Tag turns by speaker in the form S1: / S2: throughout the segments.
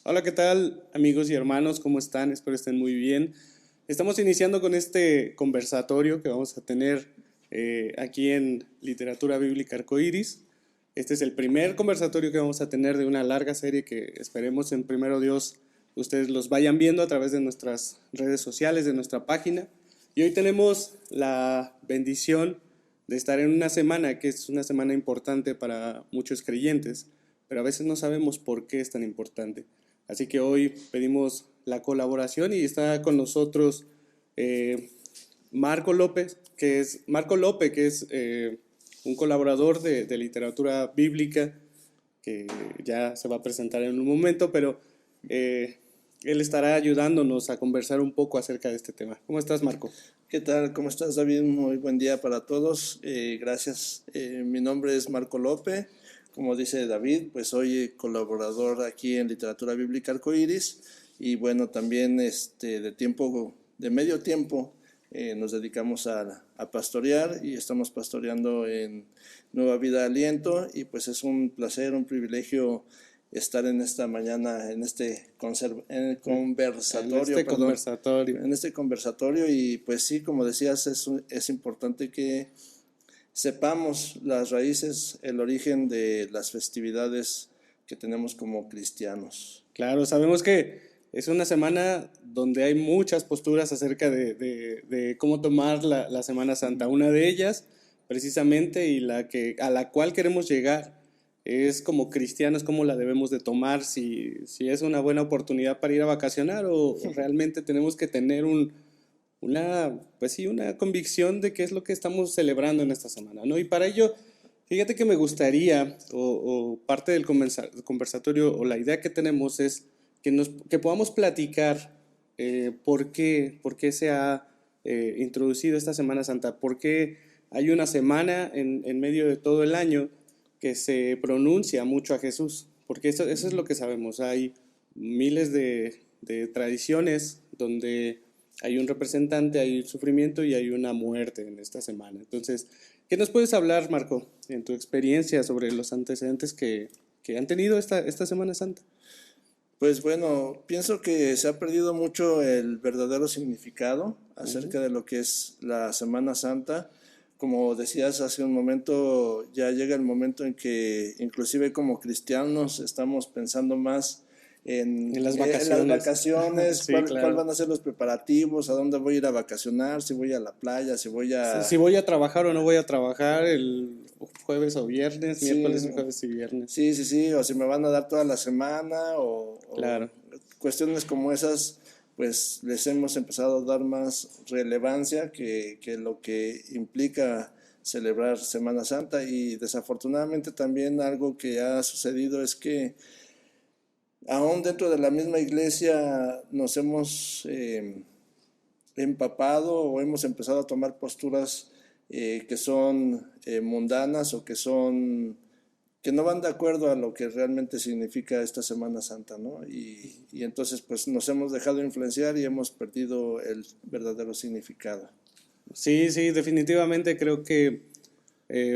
S1: Hola, ¿qué tal amigos y hermanos? ¿Cómo están? Espero estén muy bien. Estamos iniciando con este conversatorio que vamos a tener aquí en Literatura Bíblica Arcoíris. Este es el primer conversatorio que vamos a tener de una larga serie que esperemos en primero Dios ustedes los vayan viendo a través de nuestras redes sociales, de nuestra página. Y hoy tenemos la bendición de estar en una semana que es una semana importante para muchos creyentes, pero a veces no sabemos por qué es tan importante. Así que hoy pedimos la colaboración y está con nosotros eh, Marco López, que es un colaborador de literatura bíblica, que ya se va a presentar en un momento, pero eh, él estará ayudándonos a conversar un poco acerca de este tema. ¿Cómo estás, Marco?
S2: ¿Qué tal? ¿Cómo estás, David? Muy buen día para todos. Gracias. Mi nombre es Marco López. Como dice David, pues soy colaborador aquí en Literatura Bíblica Arcoíris y bueno, también de medio tiempo, nos dedicamos a pastorear y estamos pastoreando en Nueva Vida Aliento y pues es un placer, un privilegio estar en esta mañana,
S1: En este conversatorio.
S2: en este conversatorio y pues sí, como decías, es importante que sepamos las raíces, el origen de las festividades que tenemos como cristianos.
S1: Claro, sabemos que es una semana donde hay muchas posturas acerca de cómo tomar la Semana Santa. Una de ellas, precisamente, y a la cual queremos llegar, es como cristianos, cómo la debemos de tomar, si es una buena oportunidad para ir a vacacionar o realmente tenemos que tener pues sí, una convicción de qué es lo que estamos celebrando en esta semana, ¿no? Y para ello, fíjate que me gustaría, o parte del conversatorio, o la idea que tenemos es que podamos platicar por qué se ha introducido esta Semana Santa, por qué hay una semana en medio de todo el año que se pronuncia mucho a Jesús, porque eso es lo que sabemos. Hay miles de tradiciones donde hay un representante, hay sufrimiento y hay una muerte en esta semana. Entonces, ¿qué nos puedes hablar, Marco, en tu experiencia sobre los antecedentes que han tenido esta Semana Santa?
S2: Pues bueno, pienso que se ha perdido mucho el verdadero significado
S1: Ujú.
S2: acerca de lo que es la Semana Santa. Como decías hace un momento, ya llega el momento en que inclusive como cristianos estamos pensando más
S1: En las
S2: en las
S1: vacaciones.
S2: vacaciones,
S1: Sí,
S2: cuál
S1: claro.
S2: van a ser los preparativos, a dónde voy a ir a vacacionar, si voy a la playa, si voy
S1: Si
S2: a...
S1: voy a trabajar o no voy a trabajar el jueves o viernes,
S2: Sí,
S1: miércoles, jueves y viernes.
S2: sí, o si me van a dar toda la semana o
S1: Claro.
S2: cuestiones como esas, pues les hemos empezado a dar más relevancia que lo que implica celebrar Semana Santa y desafortunadamente también algo que ha sucedido es que aún dentro de la misma iglesia nos hemos empapado o hemos empezado a tomar posturas que son mundanas o que no van de acuerdo a lo que realmente significa esta Semana Santa, ¿no? Y entonces pues nos hemos dejado influenciar y hemos perdido el verdadero significado.
S1: Sí, sí, definitivamente creo que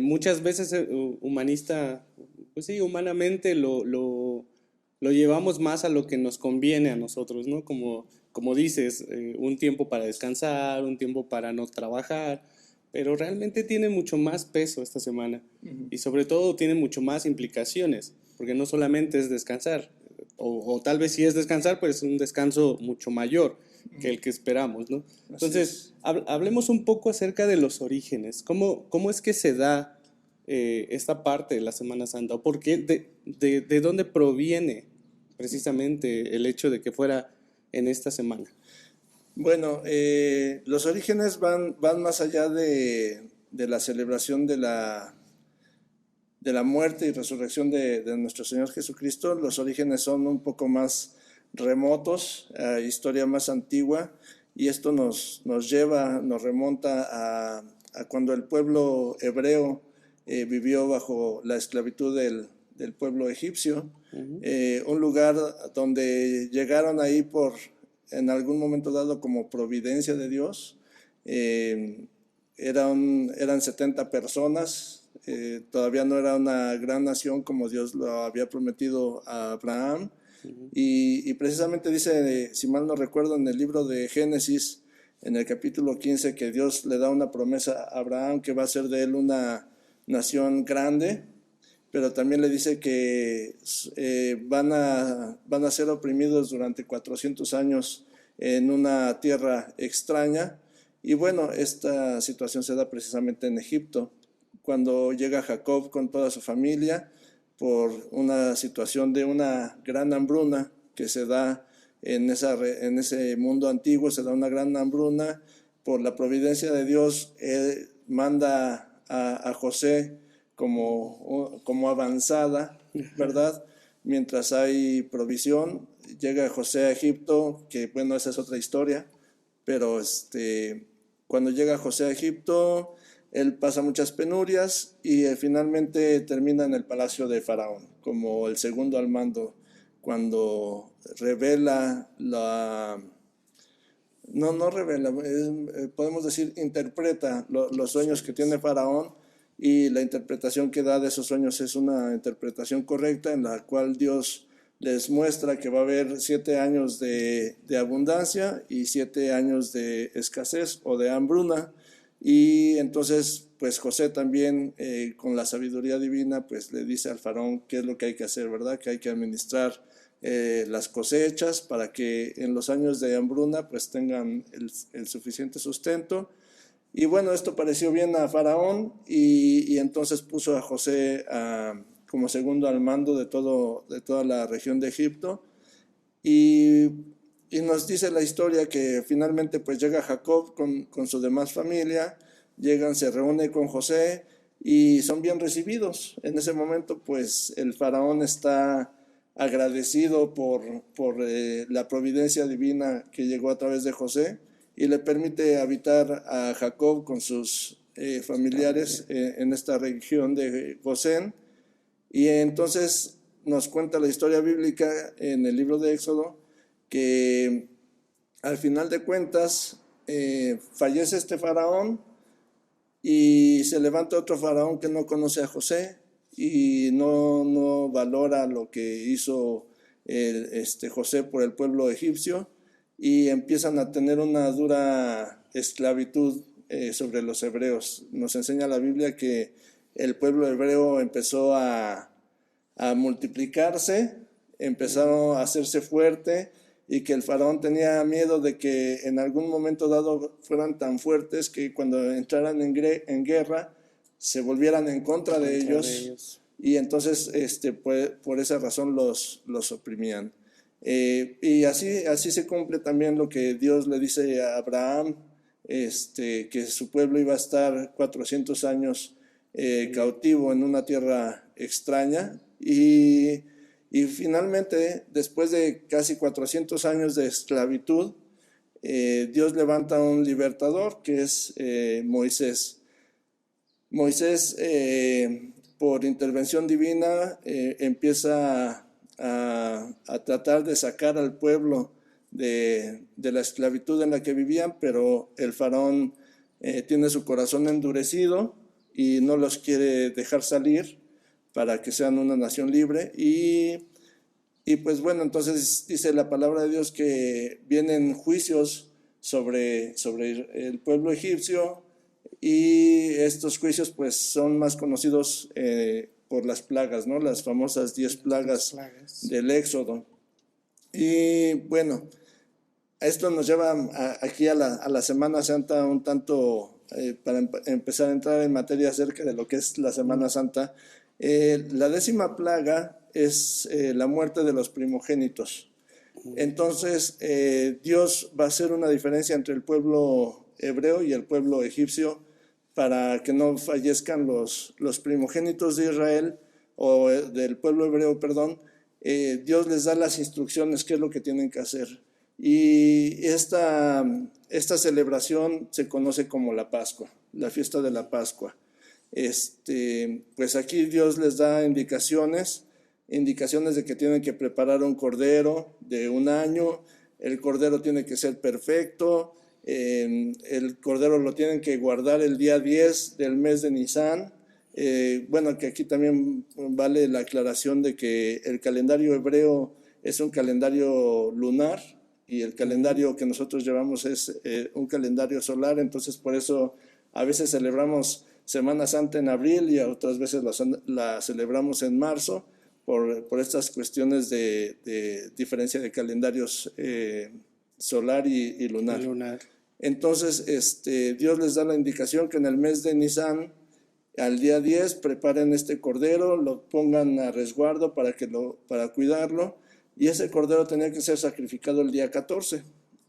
S1: muchas veces humanista, pues sí, humanamente lo llevamos más a lo que nos conviene a nosotros, ¿no? Como dices, un tiempo para descansar, un tiempo para no trabajar, pero realmente tiene mucho más peso esta semana y sobre todo tiene mucho más implicaciones, porque no solamente es descansar, o tal vez si es descansar, pues es un descanso mucho mayor que el que esperamos, ¿no?
S2: Así
S1: Entonces,
S2: es.
S1: hablemos un poco acerca de los orígenes. ¿Cómo es que se da esta parte de la Semana Santa? ¿O por qué, de dónde proviene precisamente el hecho de que fuera en esta semana?
S2: Bueno, los orígenes van más allá de la celebración de la muerte y resurrección de nuestro Señor Jesucristo. Los orígenes son un poco más remotos, historia más antigua, y esto nos remonta a cuando el pueblo hebreo vivió bajo la esclavitud del pueblo egipcio,
S1: Ujú.
S2: un lugar donde llegaron ahí en algún momento dado como providencia de Dios. Eh, eran 70 personas, todavía no era una gran nación como Dios lo había prometido a Abraham, Y precisamente dice, si mal no recuerdo, en el libro de Génesis, en el capítulo 15, que Dios le da una promesa a Abraham que va a ser de él una nación grande, pero también le dice que van a ser oprimidos durante 400 años en una tierra extraña. Y bueno, esta situación se da precisamente en Egipto, cuando llega Jacob con toda su familia por una situación de una gran hambruna que se da en ese mundo antiguo, se da una gran hambruna. Por la providencia de Dios, Él manda a José como avanzada, ¿verdad? Mientras hay provisión, llega José a Egipto, que bueno, esa es otra historia, pero cuando llega José a Egipto, él pasa muchas penurias y finalmente termina en el palacio de Faraón, como el segundo al mando, cuando revela no revela, podemos decir, interpreta los sueños que tiene Faraón, y la interpretación que da de esos sueños es una interpretación correcta en la cual Dios les muestra que va a haber 7 años de abundancia y 7 años de escasez o de hambruna. Y entonces, pues José también, con la sabiduría divina, pues le dice al faraón qué es lo que hay que hacer, ¿verdad? Que hay que administrar las cosechas para que en los años de hambruna pues tengan el suficiente sustento. Y bueno, esto pareció bien a Faraón y entonces puso a José como segundo al mando de toda la región de Egipto. Y nos dice la historia que finalmente pues llega Jacob con su demás familia, llegan, se reúne con José y son bien recibidos. En ese momento pues el faraón está agradecido por la providencia divina que llegó a través de José y le permite habitar a Jacob con sus familiares en esta región de Gosén. Y entonces nos cuenta la historia bíblica en el libro de Éxodo que al final de cuentas fallece este faraón y se levanta otro faraón que no conoce a José y no valora lo que hizo José por el pueblo egipcio, y empiezan a tener una dura esclavitud sobre los hebreos. Nos enseña la Biblia que el pueblo hebreo empezó a multiplicarse, empezó a hacerse fuerte, y que el faraón tenía miedo de que en algún momento dado fueran tan fuertes que cuando entraran en guerra se volvieran en contra de ellos. Y entonces por esa razón los oprimían. Y así se cumple también lo que Dios le dice a Abraham, que su pueblo iba a estar 400 años cautivo en una tierra extraña. Y finalmente, después de casi 400 años de esclavitud, Dios levanta un libertador que es Moisés. Moisés, por intervención divina, empieza a tratar de sacar al pueblo de la esclavitud en la que vivían, pero el faraón tiene su corazón endurecido y no los quiere dejar salir para que sean una nación libre. Y pues bueno, entonces dice la palabra de Dios que vienen juicios sobre el pueblo egipcio, y estos juicios pues son más conocidos por las plagas, ¿no? Las famosas 10 plagas del Éxodo. Y bueno, esto nos lleva aquí a la Semana Santa un tanto, para empezar a entrar en materia acerca de lo que es la Semana Santa. La 10ª plaga es la muerte de los primogénitos. Entonces Dios va a hacer una diferencia entre el pueblo hebreo y el pueblo egipcio para que no fallezcan los primogénitos de Israel, o del pueblo hebreo, perdón. Dios les da las instrucciones, qué es lo que tienen que hacer. Y esta celebración se conoce como la Pascua, la fiesta de la Pascua. Pues aquí Dios les da indicaciones de que tienen que preparar un cordero de 1 año. El cordero tiene que ser perfecto. El cordero lo tienen que guardar el día 10 del mes de Nisán. Bueno, que aquí también vale la aclaración de que el calendario hebreo es un calendario lunar y el calendario que nosotros llevamos es un calendario solar, entonces por eso a veces celebramos Semana Santa en abril y otras veces la celebramos en marzo por estas cuestiones de diferencia de calendarios solar y lunar. Entonces, Dios les da la indicación que en el mes de Nisan, al día 10, preparen este cordero, lo pongan a resguardo para cuidarlo, y ese cordero tenía que ser sacrificado el día 14.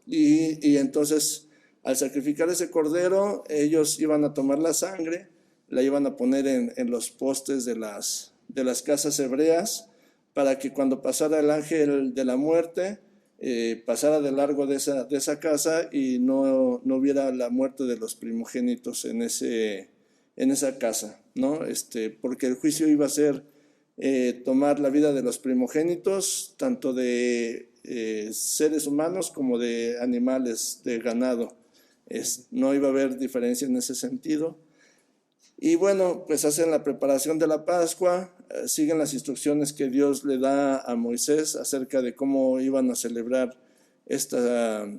S2: Y entonces, al sacrificar ese cordero, ellos iban a tomar la sangre, la iban a poner en los postes de las casas hebreas, para que cuando pasara el ángel de la muerte, pasara de largo de esa casa y no hubiera la muerte de los primogénitos en esa casa, ¿no? Porque el juicio iba a ser tomar la vida de los primogénitos, tanto de seres humanos como de animales, de ganado. No iba a haber diferencia en ese sentido. Y bueno, pues hacen la preparación de la Pascua, siguen las instrucciones que Dios le da a Moisés acerca de cómo iban a celebrar esta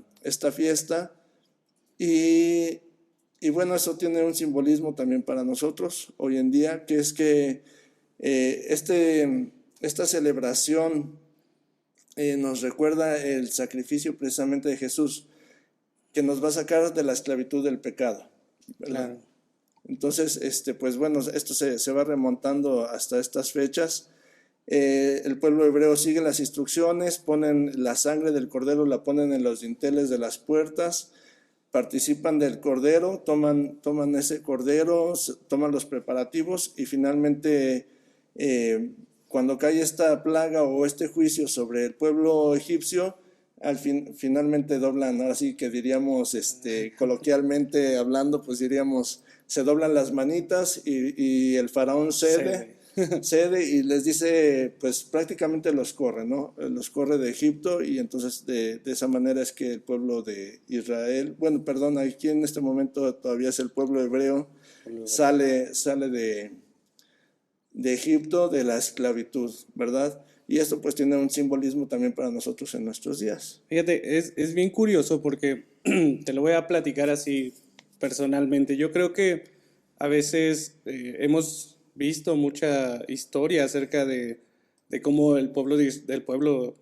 S2: fiesta. Y bueno, eso tiene un simbolismo también para nosotros hoy en día, que es que esta celebración nos recuerda el sacrificio precisamente de Jesús, que nos va a sacar de la esclavitud del pecado, ¿verdad? Claro. Entonces, pues bueno, esto se va remontando hasta estas fechas. El pueblo hebreo sigue las instrucciones, ponen la sangre del cordero, la ponen en los dinteles de las puertas, participan del cordero, toman ese cordero, toman los preparativos y finalmente cuando cae esta plaga o este juicio sobre el pueblo egipcio, finalmente doblan, ahora sí que diríamos coloquialmente hablando, pues diríamos, se doblan las manitas y el faraón cede y les dice, pues prácticamente los corre, ¿no? Los corre de Egipto y entonces de esa manera es que el pueblo de Israel, bueno, perdón, aquí en este momento todavía es el pueblo hebreo, sale de Egipto, de la esclavitud, ¿verdad? Y esto pues tiene un simbolismo también para nosotros en nuestros días.
S1: Fíjate, es bien curioso porque te lo voy a platicar así personalmente. Yo creo que a veces hemos visto mucha historia acerca de cómo el pueblo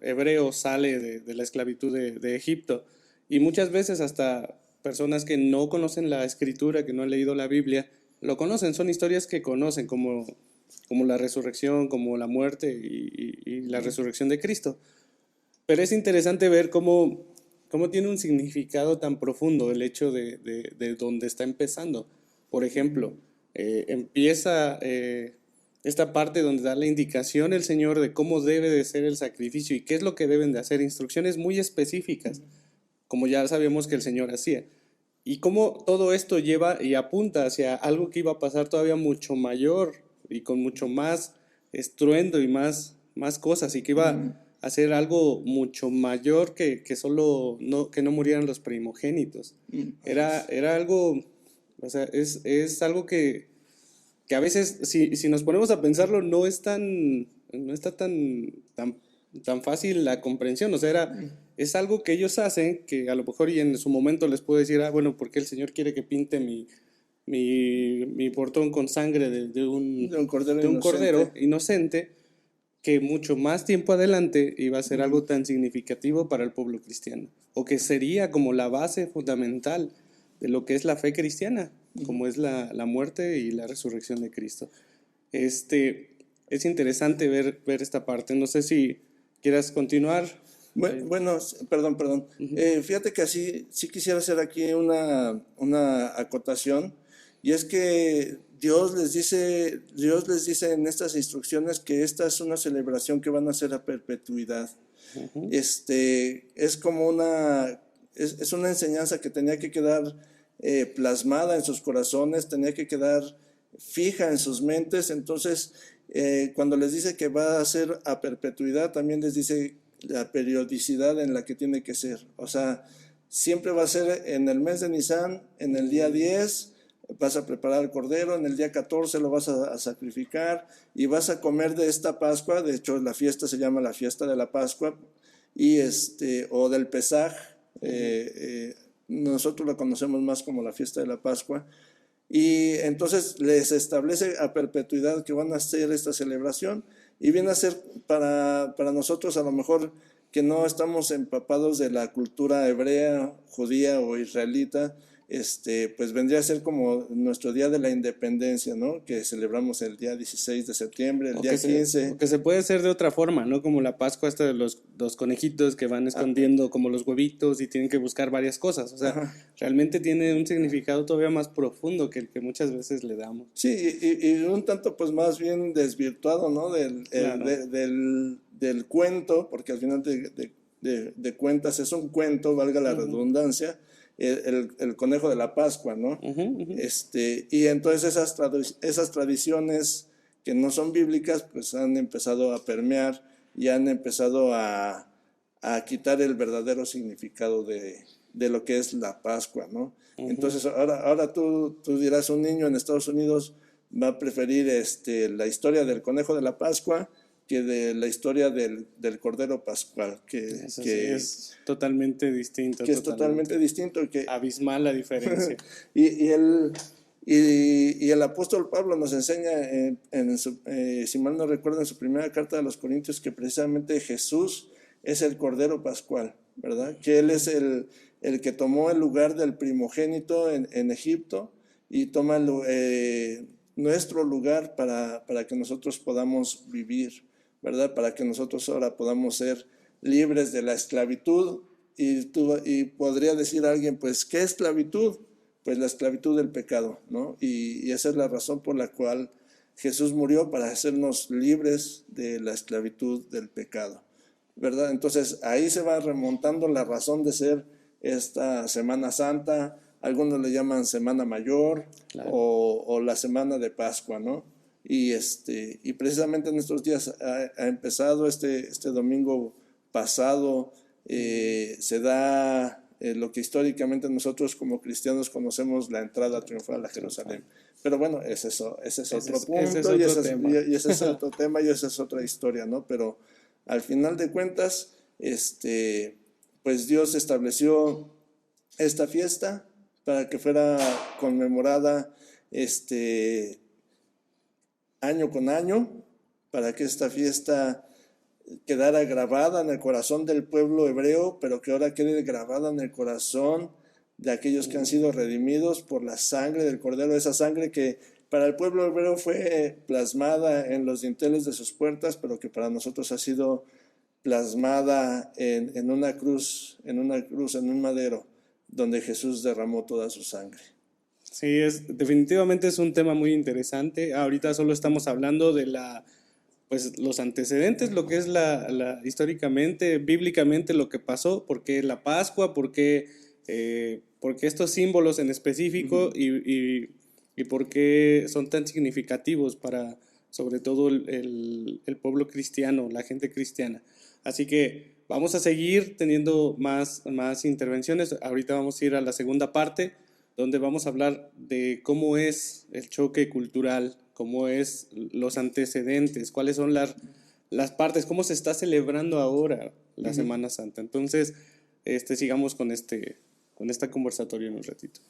S1: hebreo sale de la esclavitud de Egipto. Y muchas veces hasta personas que no conocen la escritura, que no han leído la Biblia, lo conocen. Son historias que conocen como la resurrección, como la muerte y la resurrección de Cristo. Pero es interesante ver cómo tiene un significado tan profundo el hecho de dónde está empezando. Por ejemplo, empieza esta parte donde da la indicación el Señor de cómo debe de ser el sacrificio y qué es lo que deben de hacer, instrucciones muy específicas, como ya sabíamos que el Señor hacía. Y cómo todo esto lleva y apunta hacia algo que iba a pasar todavía mucho mayor y con mucho más estruendo y más cosas, y que iba a ser algo mucho mayor que solo que no murieran los primogénitos. Era algo, o sea, es algo que a veces, si nos ponemos a pensarlo, no está tan fácil la comprensión. O sea, es algo que ellos hacen, que a lo mejor y en su momento les puedo decir, bueno, ¿por qué el Señor quiere que pinte mi portón con sangre de un cordero inocente? Que mucho más tiempo adelante iba a ser algo tan significativo para el pueblo cristiano, o que sería como la base fundamental de lo que es la fe cristiana, como es la muerte y la resurrección de Cristo. Es interesante ver esta parte. No sé si quieras continuar.
S2: Bueno, perdón. Fíjate que sí quisiera hacer aquí una acotación, y es que Dios les dice en estas instrucciones que esta es una celebración que van a hacer a perpetuidad. Es como es una enseñanza que tenía que quedar plasmada en sus corazones, tenía que quedar fija en sus mentes. Entonces, cuando les dice que va a ser a perpetuidad, también les dice la periodicidad en la que tiene que ser. O sea, siempre va a ser en el mes de Nisan, en el día 10, vas a preparar el cordero, en el día 14 lo vas a sacrificar y vas a comer de esta Pascua. De hecho, la fiesta se llama la fiesta de la Pascua y o del Pesaj. Nosotros la conocemos más como la fiesta de la Pascua. Y entonces les establece a perpetuidad que van a hacer esta celebración y viene a ser para nosotros a lo mejor que no estamos empapados de la cultura hebrea, judía o israelita, pues vendría a ser como nuestro día de la independencia, ¿no? Que celebramos el día 16 de septiembre, el día 15.
S1: Que se puede hacer de otra forma, ¿no? Como la Pascua esta de los conejitos que van escondiendo como los huevitos y tienen que buscar varias cosas. O sea, realmente tiene un significado todavía más profundo que el que muchas veces le damos.
S2: Sí, y un tanto pues más bien desvirtuado, ¿no? Del cuento, porque al final de cuentas es un cuento, valga la redundancia, el conejo de la Pascua, ¿no? Y entonces esas tradiciones que no son bíblicas, pues han empezado a permear y han empezado a quitar el verdadero significado de lo que es la Pascua, ¿no? Entonces ahora tú dirás, un niño en Estados Unidos va a preferir la historia del conejo de la Pascua que de la historia del Cordero Pascual, que
S1: es totalmente distinto.
S2: Que es totalmente distinto.
S1: Abismal la diferencia.
S2: y el apóstol Pablo nos enseña, si mal no recuerdo, en su primera carta a los Corintios, que precisamente Jesús es el Cordero Pascual, ¿verdad? Que Él es el que tomó el lugar del primogénito en Egipto y toma nuestro lugar para que nosotros podamos vivir, ¿verdad? Para que nosotros ahora podamos ser libres de la esclavitud. Y podría decir alguien, pues, ¿qué esclavitud? Pues la esclavitud del pecado, ¿no? Y esa es la razón por la cual Jesús murió, para hacernos libres de la esclavitud del pecado, ¿verdad? Entonces ahí se va remontando la razón de ser esta Semana Santa. Algunos le llaman Semana Mayor, claro, o la Semana de Pascua, ¿no? Y precisamente en estos días ha empezado este domingo pasado, se da lo que históricamente nosotros como cristianos conocemos, la entrada triunfal a Jerusalén. Pero bueno, ese es otro punto, y ese es otro tema, y esa es otra historia, ¿no? Pero al final de cuentas, pues Dios estableció esta fiesta para que fuera conmemorada año con año, para que esta fiesta quedara grabada en el corazón del pueblo hebreo, pero que ahora quede grabada en el corazón de aquellos que han sido redimidos por la sangre del Cordero, esa sangre que para el pueblo hebreo fue plasmada en los dinteles de sus puertas, pero que para nosotros ha sido plasmada en una cruz, en un madero, donde Jesús derramó toda su sangre.
S1: Sí, definitivamente es un tema muy interesante. Ahorita solo estamos hablando de pues los antecedentes, lo que es históricamente, bíblicamente lo que pasó, por qué la Pascua, por qué estos símbolos en específico, y por qué son tan significativos para, sobre todo, el pueblo cristiano, la gente cristiana. Así que vamos a seguir teniendo más intervenciones. Ahorita vamos a ir a la segunda parte, donde vamos a hablar de cómo es el choque cultural, cómo es los antecedentes, cuáles son las partes, cómo se está celebrando ahora la Semana Santa. Entonces, sigamos con esta conversatoria en un ratito.